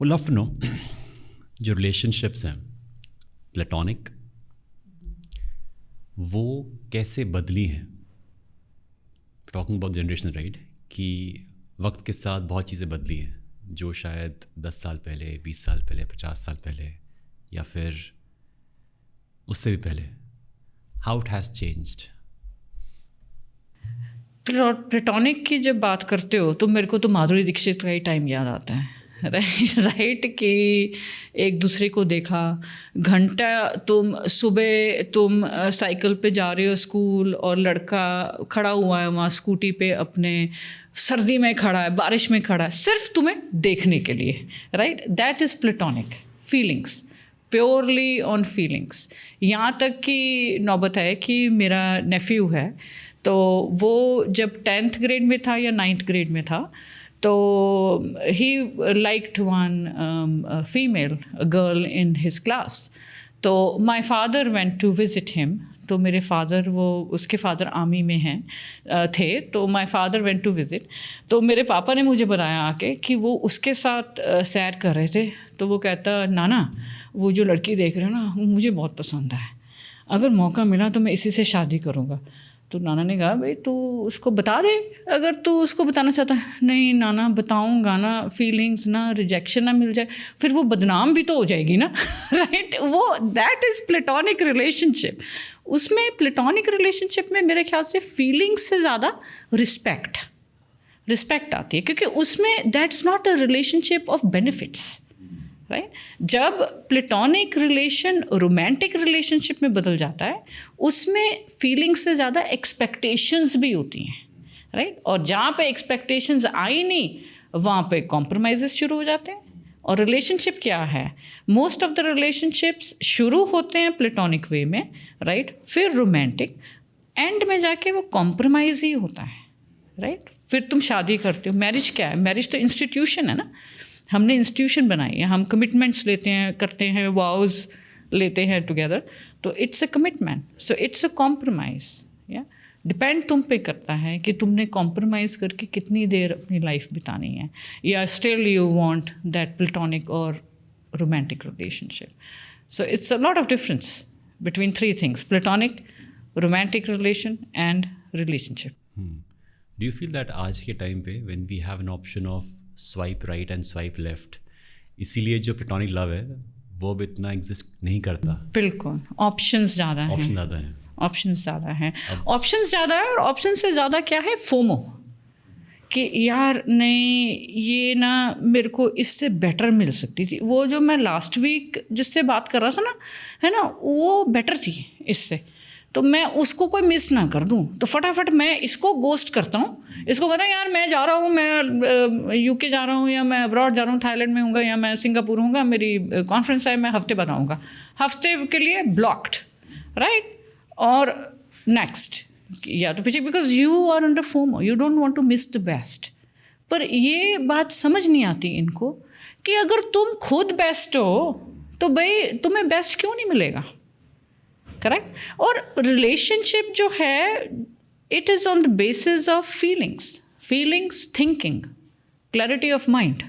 वो love to know जो relationships हैं प्लेटोनिक, वो कैसे बदली हैं। टॉकिंग अबाउट जनरेशन राइट, कि वक्त के साथ बहुत चीज़ें बदली हैं, जो शायद 10 साल पहले, 20 साल पहले, 50 साल पहले या फिर उससे भी पहले, how it has changed. Platonic की जब बात करते हो तो मेरे को तो माधुरी दीक्षित का ही टाइम याद आता है, राइट कि एक दूसरे को देखा, घंटा तुम साइकिल पे जा रहे हो स्कूल और लड़का खड़ा हुआ है वहाँ स्कूटी पे, अपने सर्दी में खड़ा है, बारिश में खड़ा है, सिर्फ तुम्हें देखने के लिए, right. That is platonic feelings, purely on feelings. यहाँ तक कि नौबत है कि मेरा नेफ्यू है, तो वो जब 10th ग्रेड में था या 9th ग्रेड में था, तो he liked one female girl in his class. तो my father went to visit him. तो मेरे फादर, वो उसके फादर आर्मी में हैं थे, तो my father went to visit. तो मेरे पापा ने मुझे बताया आके कि वो उसके साथ सैर कर रहे थे। तो वो कहता, नाना वो जो लड़की देख रहे हो ना, वो मुझे बहुत पसंद है, अगर मौका मिला तो मैं इसी से शादी करूँगा। तो नाना ने कहा, भाई तू उसको बता दे अगर तू उसको बताना चाहता है। नहीं नाना बताऊँगा ना, फीलिंग्स ना, रिजेक्शन ना मिल जाए, फिर वो बदनाम भी तो हो जाएगी ना, राइट। वो दैट इज़ प्लेटोनिक रिलेशनशिप। उसमें प्लेटोनिक रिलेशनशिप में मेरे ख्याल से फीलिंग्स से ज़्यादा रिस्पेक्ट आती है, क्योंकि उसमें that's not a relationship of benefits, right. जब प्लेटोनिक रिलेशन रोमांटिक रिलेशनशिप में बदल जाता है, उसमें फीलिंग्स से ज़्यादा एक्सपेक्टेशंस भी होती हैं, राइट। और जहाँ पे एक्सपेक्टेशंस आई नहीं, वहाँ पे कॉम्प्रोमाइज़ेस शुरू हो जाते हैं। और रिलेशनशिप क्या है, मोस्ट ऑफ द रिलेशनशिप्स शुरू होते हैं प्लेटोनिक वे में, राइट, फिर रोमांटिक, एंड में जाके वो कॉम्प्रोमाइज़ ही होता है, राइट। फिर तुम शादी करते हो। मैरिज क्या है, मैरिज तो इंस्टीट्यूशन है ना, हमने इंस्टीट्यूशन बनाई है, हम कमिटमेंट्स लेते हैं, करते हैं, वाउज लेते हैं टुगेदर, तो it's a commitment, so it's a compromise. या डिपेंड तुम पे करता है कि तुमने कॉम्प्रोमाइज़ करके कितनी देर अपनी लाइफ बितानी है, या still you want that platonic और romantic relationship. So it's a lot of difference between three things, platonic, romantic relation and relationship. Do you feel that आज के टाइम पे when we have an option of swipe right and swipe left, इसीलिए जो platonic love है वो अब इतना exist नहीं करता? बिल्कुल, ऑप्शंस ज़्यादा हैं, ऑप्शन ज़्यादा हैं, ऑप्शंस ज़्यादा हैं, ऑप्शंस ज़्यादा है। और ऑप्शन से ज़्यादा क्या है, फोमो, कि यार नहीं ये ना मेरे को इससे बेटर मिल सकती थी। वो जो मैं लास्ट वीक जिससे बात कर रहा था ना, है ना, वो बेटर थी इससे, तो मैं उसको कोई मिस ना कर दूं, तो फटाफट मैं इसको गोस्ट करता हूँ। इसको कहता है यार मैं जा रहा हूँ, मैं यूके जा रहा हूँ, या मैं अब्रॉड जा रहा हूँ, थाईलैंड में हूँगा, या मैं सिंगापुर हूँगा, मेरी कॉन्फ्रेंस है, मैं हफ्ते बाद आऊँगा, हफ्ते के लिए ब्लॉक्ड, राइट। और नेक्स्ट या तो पीछे, because you are under FOMO, you don't want to miss the best. पर ये बात समझ नहीं आती इनको कि अगर तुम खुद बेस्ट हो तो भाई तुम्हें बेस्ट क्यों नहीं मिलेगा, करेक्ट। और रिलेशनशिप जो है, it is on the basis of feelings, thinking, clarity of mind,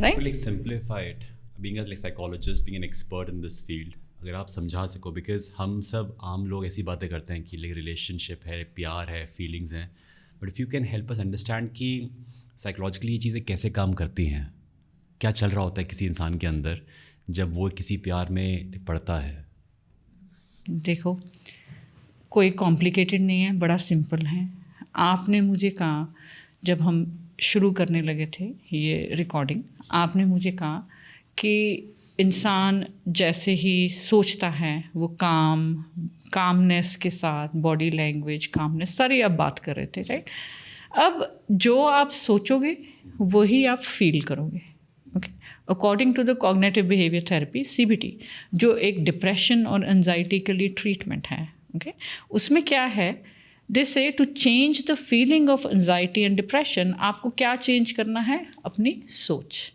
right. like simplify it, being a like psychologist, being an expert in this field, अगर आप समझा सको, बिकॉज हम सब आम लोग ऐसी बातें करते हैं कि लाइक रिलेशनशिप है, प्यार है, फीलिंग्स हैं, but if you can help us understand कि साइकोलॉजिकली ये चीज़ें कैसे काम करती हैं, क्या चल रहा होता है किसी इंसान के अंदर जब वो किसी प्यार में पड़ता है। देखो, कोई कॉम्प्लिकेटेड नहीं है, बड़ा सिंपल है। आपने मुझे कहा जब हम शुरू करने लगे थे ये रिकॉर्डिंग, आपने मुझे कहा कि इंसान जैसे ही सोचता है वो कामनेस के साथ, बॉडी लैंग्वेज, कामनेस, सारी आप बात कर रहे थे, राइट। अब जो आप सोचोगे वही आप फील करोगे, okay. According to the cognitive behaviour therapy, CBT, जो एक डिप्रेशन और एंजाइटी के लिए ट्रीटमेंट है, ओके, उसमें क्या है, they say to change the feeling of anxiety and depression, आपको क्या चेंज करना है, अपनी सोच,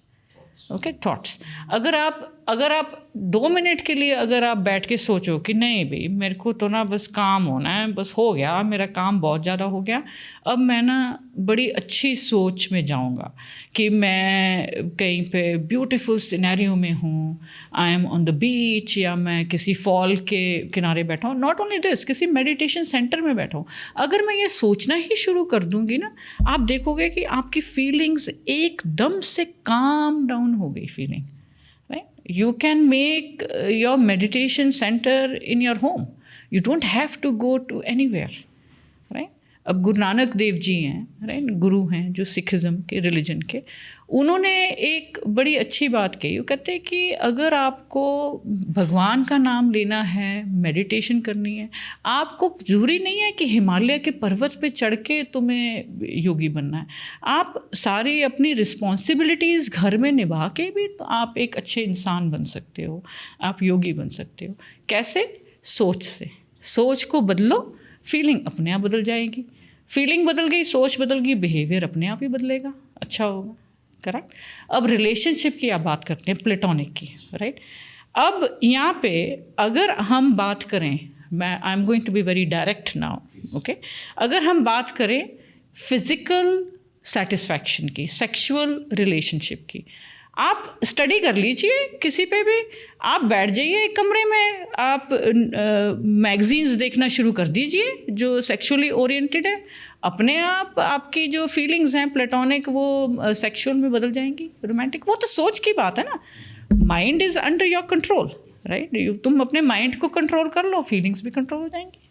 ओके, थॉट्स। अगर आप अगर आप 2 मिनट के लिए अगर आप बैठ के सोचो कि नहीं भाई मेरे को तो ना बस काम होना है, बस हो गया, मेरा काम बहुत ज़्यादा हो गया, अब मैं ना बड़ी अच्छी सोच में जाऊंगा कि मैं कहीं पे ब्यूटीफुल सिनेरियो में हूँ, I am on the beach, या मैं किसी फॉल के किनारे बैठा हूँ, नॉट ओनली दिस, किसी मेडिटेशन सेंटर में बैठा हूँ। अगर मैं ये सोचना ही शुरू कर दूँगी ना, आप देखोगे कि आपकी फीलिंग्स एकदम से काम डाउन हो गई feeling. You can make your meditation center in your home. You don't have to go to anywhere, right? अब गुरु नानक देव जी हैं, राइट, गुरु हैं जो सिखिज़्म के रिलीजन के, उन्होंने एक बड़ी अच्छी बात कही। वो कहते हैं कि अगर आपको भगवान का नाम लेना है, मेडिटेशन करनी है, आपको ज़रूरी नहीं है कि हिमालय के पर्वत पे चढ़ के तुम्हें योगी बनना है। आप सारी अपनी रिस्पॉन्सिबिलिटीज़ घर में निभा के भी आप एक अच्छे इंसान बन सकते हो, आप योगी बन सकते हो। कैसे? सोच से। सोच को बदलो, फीलिंग अपने आप बदल जाएगी। फीलिंग बदल गई, सोच बदल गई, बिहेवियर अपने आप ही बदलेगा, अच्छा होगा। करेक्ट। अब रिलेशनशिप की आप बात करते हैं, प्लेटोनिक की, राइट। अब यहाँ पे अगर हम बात करें, मैं I am going to be very direct now, okay, अगर हम बात करें फिज़िकल सेटिस्फैक्शन की, सेक्सुअल रिलेशनशिप की, आप स्टडी कर लीजिए किसी पे भी, आप बैठ जाइए एक कमरे में, आप मैगज़ीन्स देखना शुरू कर दीजिए जो सेक्सुअली ओरिएंटेड है, अपने आप आपकी जो फीलिंग्स हैं प्लेटोनिक वो सेक्सुअल में बदल जाएंगी, रोमांटिक। वो तो सोच की बात है ना, mind is under your control, right. तुम अपने माइंड को कंट्रोल कर लो, फीलिंग्स भी कंट्रोल हो जाएंगी।